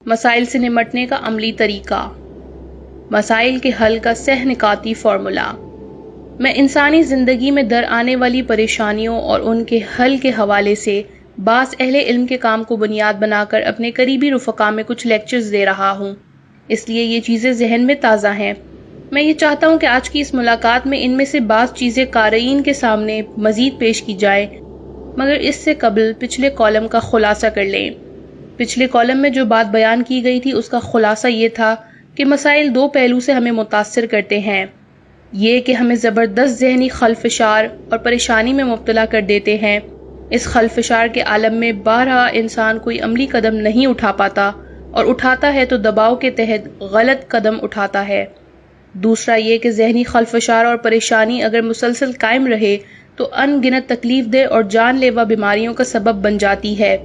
مسائل سے نمٹنے کا عملی طریقہ، مسائل کے حل کا سہ نکاتی فارمولا۔ میں انسانی زندگی میں در آنے والی پریشانیوں اور ان کے حل کے حوالے سے بعض اہل علم کے کام کو بنیاد بنا کر اپنے قریبی رفقا میں کچھ لیکچرز دے رہا ہوں، اس لیے یہ چیزیں ذہن میں تازہ ہیں۔ میں یہ چاہتا ہوں کہ آج کی اس ملاقات میں ان میں سے بعض چیزیں قارئین کے سامنے مزید پیش کی جائیں، مگر اس سے قبل پچھلے کالم کا خلاصہ کر لیں۔ پچھلے کالم میں جو بات بیان کی گئی تھی اس کا خلاصہ یہ تھا کہ مسائل دو پہلو سے ہمیں متاثر کرتے ہیں، یہ کہ ہمیں زبردست ذہنی خلفشار اور پریشانی میں مبتلا کر دیتے ہیں۔ اس خلفشار کے عالم میں بارہا انسان کوئی عملی قدم نہیں اٹھا پاتا، اور اٹھاتا ہے تو دباؤ کے تحت غلط قدم اٹھاتا ہے۔ دوسرا یہ کہ ذہنی خلفشار اور پریشانی اگر مسلسل قائم رہے تو ان گنت تکلیف دہ اور جان لیوا بیماریوں کا سبب بن جاتی ہے۔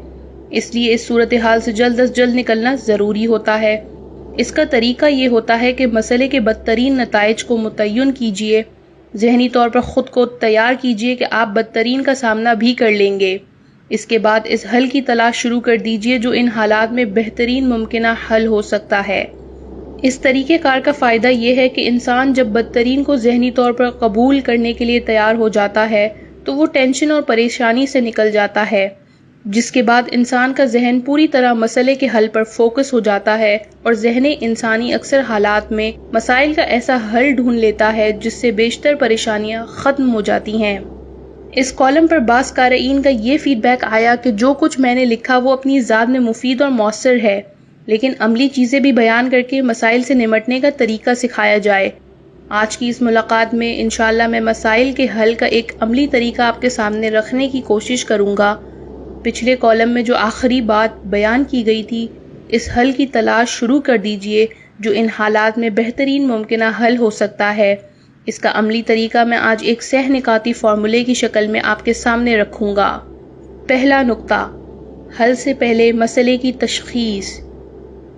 اس لیے اس صورتحال سے جلد از جلد نکلنا ضروری ہوتا ہے۔ اس کا طریقہ یہ ہوتا ہے کہ مسئلے کے بدترین نتائج کو متعین کیجیے، ذہنی طور پر خود کو تیار کیجیے کہ آپ بدترین کا سامنا بھی کر لیں گے۔ اس کے بعد اس حل کی تلاش شروع کر دیجیے جو ان حالات میں بہترین ممکنہ حل ہو سکتا ہے۔ اس طریقہ کار کا فائدہ یہ ہے کہ انسان جب بدترین کو ذہنی طور پر قبول کرنے کے لیے تیار ہو جاتا ہے تو وہ ٹینشن اور پریشانی سے نکل جاتا ہے، جس کے بعد انسان کا ذہن پوری طرح مسئلے کے حل پر فوکس ہو جاتا ہے، اور ذہن انسانی اکثر حالات میں مسائل کا ایسا حل ڈھونڈ لیتا ہے جس سے بیشتر پریشانیاں ختم ہو جاتی ہیں۔ اس کالم پر بعض قارئین کا یہ فیڈ بیک آیا کہ جو کچھ میں نے لکھا وہ اپنی ذات میں مفید اور مؤثر ہے، لیکن عملی چیزیں بھی بیان کر کے مسائل سے نمٹنے کا طریقہ سکھایا جائے۔ آج کی اس ملاقات میں انشاءاللہ میں مسائل کے حل کا ایک عملی طریقہ آپ کے سامنے رکھنے کی کوشش کروں گا۔ پچھلے کالم میں جو آخری بات بیان کی گئی تھی، اس حل کی تلاش شروع کر دیجئے جو ان حالات میں بہترین ممکنہ حل ہو سکتا ہے۔ اس کا عملی طریقہ میں آج ایک سہ نکاتی فارمولے کی شکل میں آپ کے سامنے رکھوں گا۔ پہلا نقطہ، حل سے پہلے مسئلے کی تشخیص۔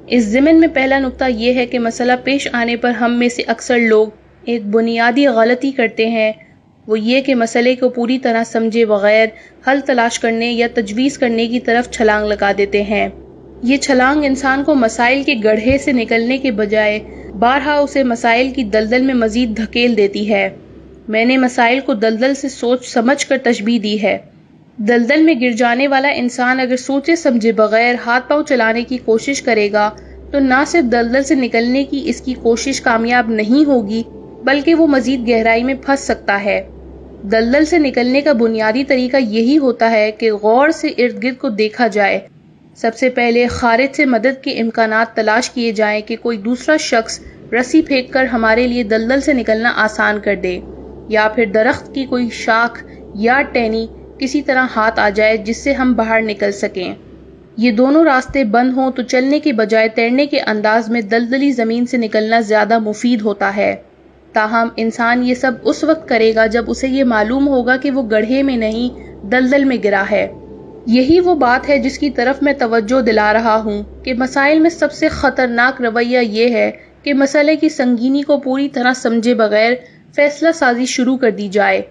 اس ضمن میں پہلا نقطہ یہ ہے کہ مسئلہ پیش آنے پر ہم میں سے اکثر لوگ ایک بنیادی غلطی کرتے ہیں، وہ یہ کہ مسئلے کو پوری طرح سمجھے بغیر حل تلاش کرنے یا تجویز کرنے کی طرف چھلانگ لگا دیتے ہیں۔ یہ چھلانگ انسان کو مسائل کے گڑھے سے نکلنے کے بجائے بارہا اسے مسائل کی دلدل میں مزید دھکیل دیتی ہے۔ میں نے مسائل کو دلدل سے سوچ سمجھ کر تشبیہ دی ہے۔ دلدل میں گر جانے والا انسان اگر سوچے سمجھے بغیر ہاتھ پاؤں چلانے کی کوشش کرے گا تو نہ صرف دلدل سے نکلنے کی اس کی کوشش کامیاب نہیں ہوگی بلکہ وہ مزید گہرائی میں پھنس سکتا ہے۔ دلدل سے نکلنے کا بنیادی طریقہ یہی ہوتا ہے کہ غور سے ارد گرد کو دیکھا جائے۔ سب سے پہلے خارج سے مدد کے امکانات تلاش کیے جائیں کہ کوئی دوسرا شخص رسی پھینک کر ہمارے لیے دلدل سے نکلنا آسان کر دے، یا پھر درخت کی کوئی شاخ یا ٹہنی کسی طرح ہاتھ آ جائے جس سے ہم باہر نکل سکیں۔ یہ دونوں راستے بند ہوں تو چلنے کے بجائے تیرنے کے انداز میں دلدلی زمین سے نکلنا زیادہ مفید ہوتا ہے۔ تاہم انسان یہ سب اس وقت کرے گا جب اسے یہ معلوم ہوگا کہ وہ گڑھے میں نہیں دلدل میں گرا ہے۔ یہی وہ بات ہے جس کی طرف میں توجہ دلا رہا ہوں کہ مسائل میں سب سے خطرناک رویہ یہ ہے کہ مسئلے کی سنگینی کو پوری طرح سمجھے بغیر فیصلہ سازی شروع کر دی جائے۔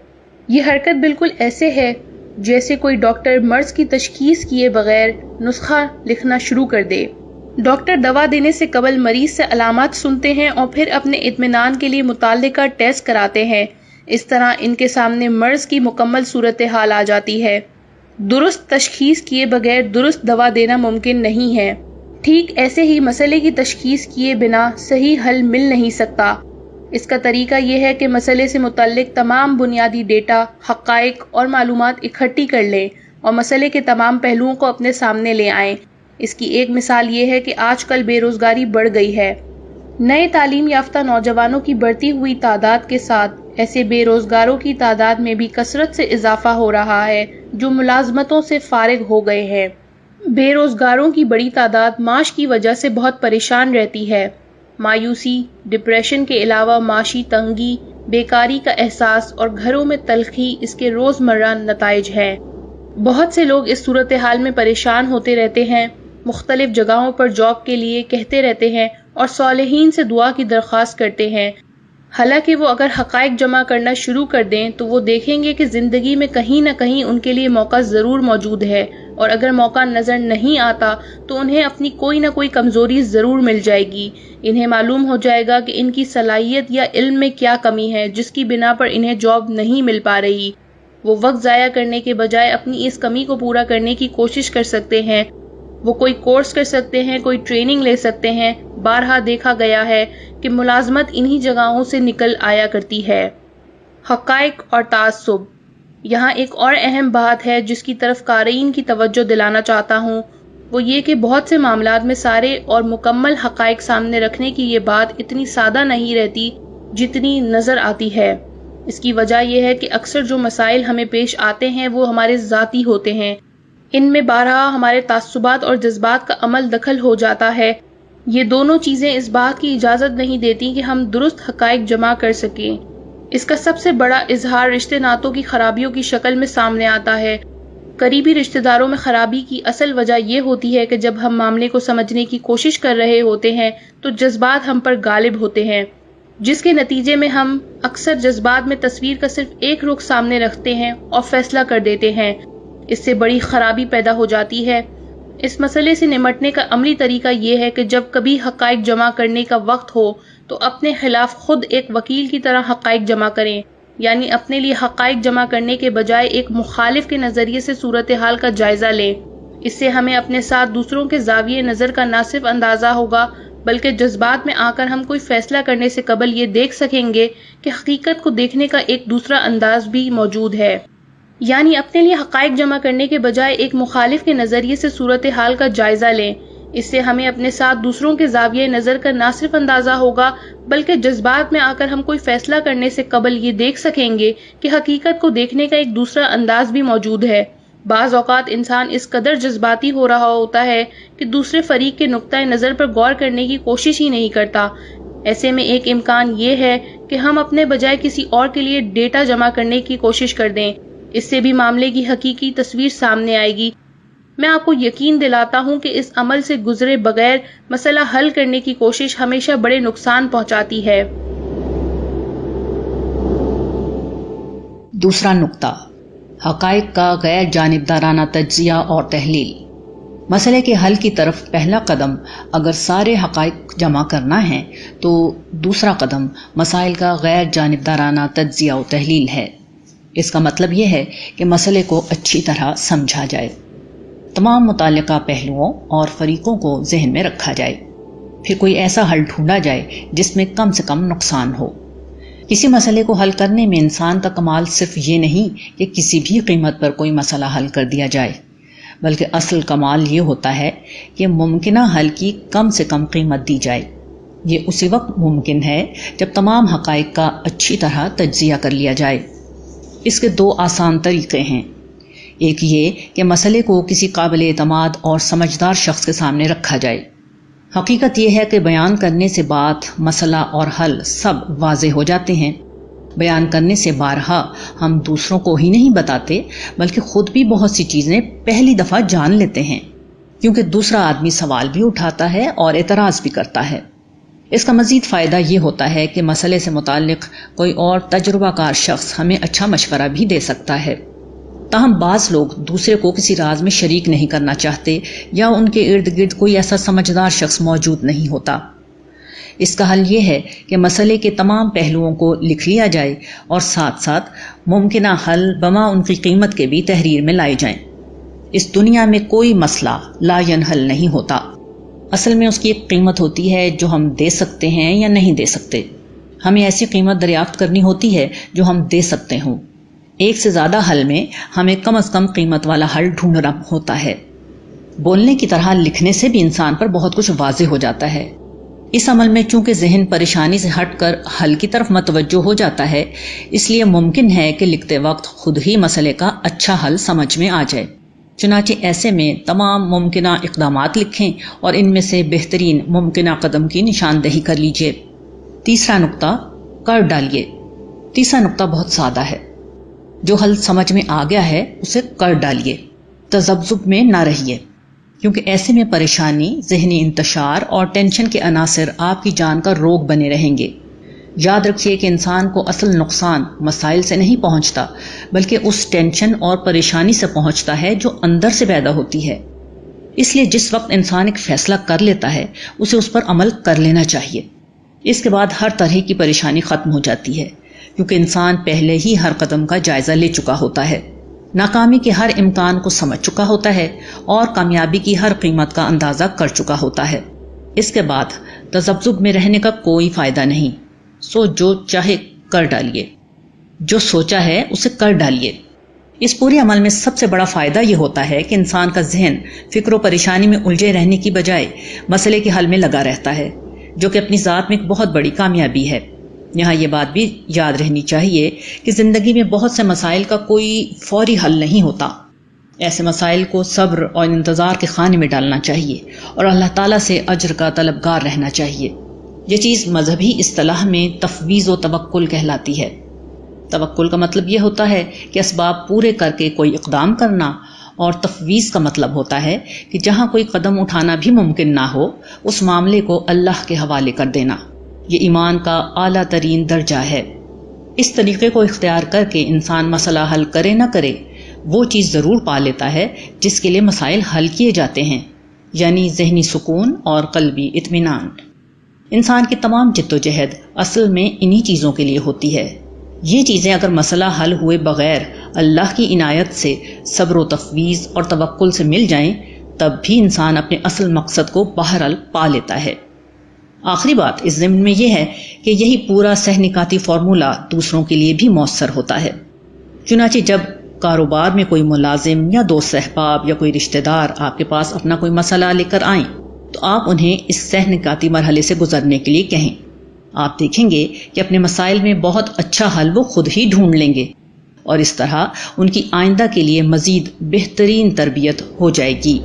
یہ حرکت بالکل ایسے ہے جیسے کوئی ڈاکٹر مرض کی تشخیص کیے بغیر نسخہ لکھنا شروع کر دے۔ ڈاکٹر دوا دینے سے قبل مریض سے علامات سنتے ہیں اور پھر اپنے اطمینان کے لیے متعلقہ ٹیسٹ کراتے ہیں۔ اس طرح ان کے سامنے مرض کی مکمل صورتحال آ جاتی ہے۔ درست تشخیص کیے بغیر درست دوا دینا ممکن نہیں ہے۔ ٹھیک ایسے ہی مسئلے کی تشخیص کیے بنا صحیح حل مل نہیں سکتا۔ اس کا طریقہ یہ ہے کہ مسئلے سے متعلق تمام بنیادی ڈیٹا، حقائق اور معلومات اکٹھی کر لیں اور مسئلے کے تمام پہلوؤں کو اپنے سامنے لے آئیں۔ اس کی ایک مثال یہ ہے کہ آج کل بے روزگاری بڑھ گئی ہے۔ نئے تعلیم یافتہ نوجوانوں کی بڑھتی ہوئی تعداد کے ساتھ ایسے بے روزگاروں کی تعداد میں بھی کثرت سے اضافہ ہو رہا ہے جو ملازمتوں سے فارغ ہو گئے ہیں۔ بے روزگاروں کی بڑی تعداد معاش کی وجہ سے بہت پریشان رہتی ہے۔ مایوسی، ڈپریشن کے علاوہ معاشی تنگی، بیکاری کا احساس اور گھروں میں تلخی اس کے روزمرہ نتائج ہیں۔ بہت سے لوگ اس صورتحال میں پریشان ہوتے رہتے ہیں، مختلف جگہوں پر جاب کے لیے کہتے رہتے ہیں اور صالحین سے دعا کی درخواست کرتے ہیں، حالانکہ وہ اگر حقائق جمع کرنا شروع کر دیں تو وہ دیکھیں گے کہ زندگی میں کہیں نہ کہیں ان کے لیے موقع ضرور موجود ہے، اور اگر موقع نظر نہیں آتا تو انہیں اپنی کوئی نہ کوئی کمزوری ضرور مل جائے گی۔ انہیں معلوم ہو جائے گا کہ ان کی صلاحیت یا علم میں کیا کمی ہے جس کی بنا پر انہیں جاب نہیں مل پا رہی۔ وہ وقت ضائع کرنے کے بجائے اپنی اس کمی کو پورا کرنے کی کوشش کر سکتے ہیں۔ وہ کوئی کورس کر سکتے ہیں، کوئی ٹریننگ لے سکتے ہیں۔ بارہا دیکھا گیا ہے کہ ملازمت انہی جگہوں سے نکل آیا کرتی ہے۔ حقائق اور تعصب۔ یہاں ایک اور اہم بات ہے جس کی طرف قارئین کی توجہ دلانا چاہتا ہوں، وہ یہ کہ بہت سے معاملات میں سارے اور مکمل حقائق سامنے رکھنے کی یہ بات اتنی سادہ نہیں رہتی جتنی نظر آتی ہے۔ اس کی وجہ یہ ہے کہ اکثر جو مسائل ہمیں پیش آتے ہیں وہ ہمارے ذاتی ہوتے ہیں۔ ان میں بارہا ہمارے تعصبات اور جذبات کا عمل دخل ہو جاتا ہے۔ یہ دونوں چیزیں اس بات کی اجازت نہیں دیتی کہ ہم درست حقائق جمع کر سکیں۔ اس کا سب سے بڑا اظہار رشتے ناتوں کی خرابیوں کی شکل میں سامنے آتا ہے۔ قریبی رشتہ داروں میں خرابی کی اصل وجہ یہ ہوتی ہے کہ جب ہم معاملے کو سمجھنے کی کوشش کر رہے ہوتے ہیں تو جذبات ہم پر غالب ہوتے ہیں، جس کے نتیجے میں ہم اکثر جذبات میں تصویر کا صرف ایک رخ سامنے رکھتے ہیں اور فیصلہ کر دیتے ہیں۔ اس سے بڑی خرابی پیدا ہو جاتی ہے۔ اس مسئلے سے نمٹنے کا عملی طریقہ یہ ہے کہ جب کبھی حقائق جمع کرنے کا وقت ہو تو اپنے خلاف خود ایک وکیل کی طرح حقائق جمع کریں، یعنی اپنے لیے حقائق جمع کرنے کے بجائے ایک مخالف کے نظریے سے صورتحال کا جائزہ لیں۔ اس سے ہمیں اپنے ساتھ دوسروں کے زاویہ نظر کا نہ صرف اندازہ ہوگا بلکہ جذبات میں آ کر ہم کوئی فیصلہ کرنے سے قبل یہ دیکھ سکیں گے کہ حقیقت کو دیکھنے کا ایک دوسرا انداز بھی موجود ہے، یعنی اپنے لیے حقائق جمع کرنے کے بجائے ایک مخالف کے نظریے سے صورتحال کا جائزہ لیں۔ اس سے ہمیں اپنے ساتھ دوسروں کے زاویہ نظر کا نہ صرف اندازہ ہوگا بلکہ جذبات میں آ کر ہم کوئی فیصلہ کرنے سے قبل یہ دیکھ سکیں گے کہ حقیقت کو دیکھنے کا ایک دوسرا انداز بھی موجود ہے۔ بعض اوقات انسان اس قدر جذباتی ہو رہا ہوتا ہے کہ دوسرے فریق کے نقطۂ نظر پر غور کرنے کی کوشش ہی نہیں کرتا۔ ایسے میں ایک امکان یہ ہے کہ ہم اپنے بجائے کسی اور کے لیے ڈیٹا جمع کرنے کی کوشش کر دیں۔ اس سے بھی معاملے کی حقیقی تصویر سامنے آئے گی۔ میں آپ کو یقین دلاتا ہوں کہ اس عمل سے گزرے بغیر مسئلہ حل کرنے کی کوشش ہمیشہ بڑے نقصان پہنچاتی ہے۔ دوسرا نقطہ، حقائق کا غیر جانبدارانہ تجزیہ اور تحلیل۔ مسئلے کے حل کی طرف پہلا قدم اگر سارے حقائق جمع کرنا ہے تو دوسرا قدم مسائل کا غیر جانبدارانہ تجزیہ و تحلیل ہے۔ اس کا مطلب یہ ہے کہ مسئلے کو اچھی طرح سمجھا جائے، تمام متعلقہ پہلوؤں اور فریقوں کو ذہن میں رکھا جائے، پھر کوئی ایسا حل ڈھونڈا جائے جس میں کم سے کم نقصان ہو۔ کسی مسئلے کو حل کرنے میں انسان کا کمال صرف یہ نہیں کہ کسی بھی قیمت پر کوئی مسئلہ حل کر دیا جائے، بلکہ اصل کمال یہ ہوتا ہے کہ ممکنہ حل کی کم سے کم قیمت دی جائے۔ یہ اسی وقت ممکن ہے جب تمام حقائق کا اچھی طرح تجزیہ کر لیا جائے۔ اس کے دو آسان طریقے ہیں۔ ایک یہ کہ مسئلے کو کسی قابل اعتماد اور سمجھدار شخص کے سامنے رکھا جائے۔ حقیقت یہ ہے کہ بیان کرنے سے بات، مسئلہ اور حل سب واضح ہو جاتے ہیں۔ بیان کرنے سے بارہا ہم دوسروں کو ہی نہیں بتاتے بلکہ خود بھی بہت سی چیزیں پہلی دفعہ جان لیتے ہیں، کیونکہ دوسرا آدمی سوال بھی اٹھاتا ہے اور اعتراض بھی کرتا ہے۔ اس کا مزید فائدہ یہ ہوتا ہے کہ مسئلے سے متعلق کوئی اور تجربہ کار شخص ہمیں اچھا مشورہ بھی دے سکتا ہے۔ تاہم بعض لوگ دوسرے کو کسی راز میں شریک نہیں کرنا چاہتے یا ان کے ارد گرد کوئی ایسا سمجھدار شخص موجود نہیں ہوتا۔ اس کا حل یہ ہے کہ مسئلے کے تمام پہلوؤں کو لکھ لیا جائے اور ساتھ ساتھ ممکنہ حل بما ان کی قیمت کے بھی تحریر میں لائے جائیں۔ اس دنیا میں کوئی مسئلہ لا ینحل نہیں ہوتا، اصل میں اس کی ایک قیمت ہوتی ہے جو ہم دے سکتے ہیں یا نہیں دے سکتے۔ ہمیں ایسی قیمت دریافت کرنی ہوتی ہے جو ہم دے سکتے ہوں۔ ایک سے زیادہ حل میں ہمیں کم از کم قیمت والا حل ڈھونڈنا ہوتا ہے۔ بولنے کی طرح لکھنے سے بھی انسان پر بہت کچھ واضح ہو جاتا ہے۔ اس عمل میں چونکہ ذہن پریشانی سے ہٹ کر حل کی طرف متوجہ ہو جاتا ہے، اس لیے ممکن ہے کہ لکھتے وقت خود ہی مسئلے کا اچھا حل سمجھ میں آ جائے۔ چنانچہ ایسے میں تمام ممکنہ اقدامات لکھیں اور ان میں سے بہترین ممکنہ قدم کی نشاندہی کر لیجئے۔ تیسرا نقطہ، کر ڈالیے۔ تیسرا نقطہ بہت سادہ ہے۔ جو حل سمجھ میں آ گیا ہے اسے کر ڈالیے، تذبذب میں نہ رہیے، کیونکہ ایسے میں پریشانی، ذہنی انتشار اور ٹینشن کے عناصر آپ کی جان کا روگ بنے رہیں گے۔ یاد رکھیے کہ انسان کو اصل نقصان مسائل سے نہیں پہنچتا، بلکہ اس ٹینشن اور پریشانی سے پہنچتا ہے جو اندر سے پیدا ہوتی ہے۔ اس لیے جس وقت انسان ایک فیصلہ کر لیتا ہے اسے اس پر عمل کر لینا چاہیے۔ اس کے بعد ہر طرح کی پریشانی ختم ہو جاتی ہے، کیونکہ انسان پہلے ہی ہر قدم کا جائزہ لے چکا ہوتا ہے، ناکامی کے ہر امکان کو سمجھ چکا ہوتا ہے اور کامیابی کی ہر قیمت کا اندازہ کر چکا ہوتا ہے۔ اس کے بعد تذبذب میں رہنے کا کوئی فائدہ نہیں۔ سو جو چاہے کر ڈالیے، جو سوچا ہے اسے کر ڈالیے۔ اس پورے عمل میں سب سے بڑا فائدہ یہ ہوتا ہے کہ انسان کا ذہن فکر و پریشانی میں الجھے رہنے کی بجائے مسئلے کے حل میں لگا رہتا ہے، جو کہ اپنی ذات میں ایک بہت بڑی کامیابی ہے۔ یہاں یہ بات بھی یاد رہنی چاہیے کہ زندگی میں بہت سے مسائل کا کوئی فوری حل نہیں ہوتا۔ ایسے مسائل کو صبر اور انتظار کے خانے میں ڈالنا چاہیے اور اللہ تعالیٰ سے اجر کا طلبگار رہنا چاہیے۔ یہ چیز مذہبی اصطلاح میں تفویض و توکل کہلاتی ہے۔ توکل کا مطلب یہ ہوتا ہے کہ اسباب پورے کر کے کوئی اقدام کرنا، اور تفویض کا مطلب ہوتا ہے کہ جہاں کوئی قدم اٹھانا بھی ممکن نہ ہو اس معاملے کو اللہ کے حوالے کر دینا۔ یہ ایمان کا اعلیٰ ترین درجہ ہے۔ اس طریقے کو اختیار کر کے انسان مسئلہ حل کرے نہ کرے، وہ چیز ضرور پا لیتا ہے جس کے لیے مسائل حل کیے جاتے ہیں، یعنی ذہنی سکون اور قلبی اطمینان۔ انسان کی تمام جدوجہد اصل میں انہی چیزوں کے لیے ہوتی ہے۔ یہ چیزیں اگر مسئلہ حل ہوئے بغیر اللہ کی عنایت سے صبر و تفویض اور توکل سے مل جائیں، تب بھی انسان اپنے اصل مقصد کو بہرحال پا لیتا ہے۔ آخری بات اس ضمن میں یہ ہے کہ یہی پورا سہ نکاتی فارمولہ دوسروں کے لیے بھی مؤثر ہوتا ہے۔ چنانچہ جب کاروبار میں کوئی ملازم یا دوست احباب یا کوئی رشتہ دار آپ کے پاس اپنا کوئی مسئلہ لے کر آئیں تو آپ انہیں اس سہ نکاتی مرحلے سے گزرنے کے لیے کہیں۔ آپ دیکھیں گے کہ اپنے مسائل میں بہت اچھا حل وہ خود ہی ڈھونڈ لیں گے، اور اس طرح ان کی آئندہ کے لیے مزید بہترین تربیت ہو جائے گی۔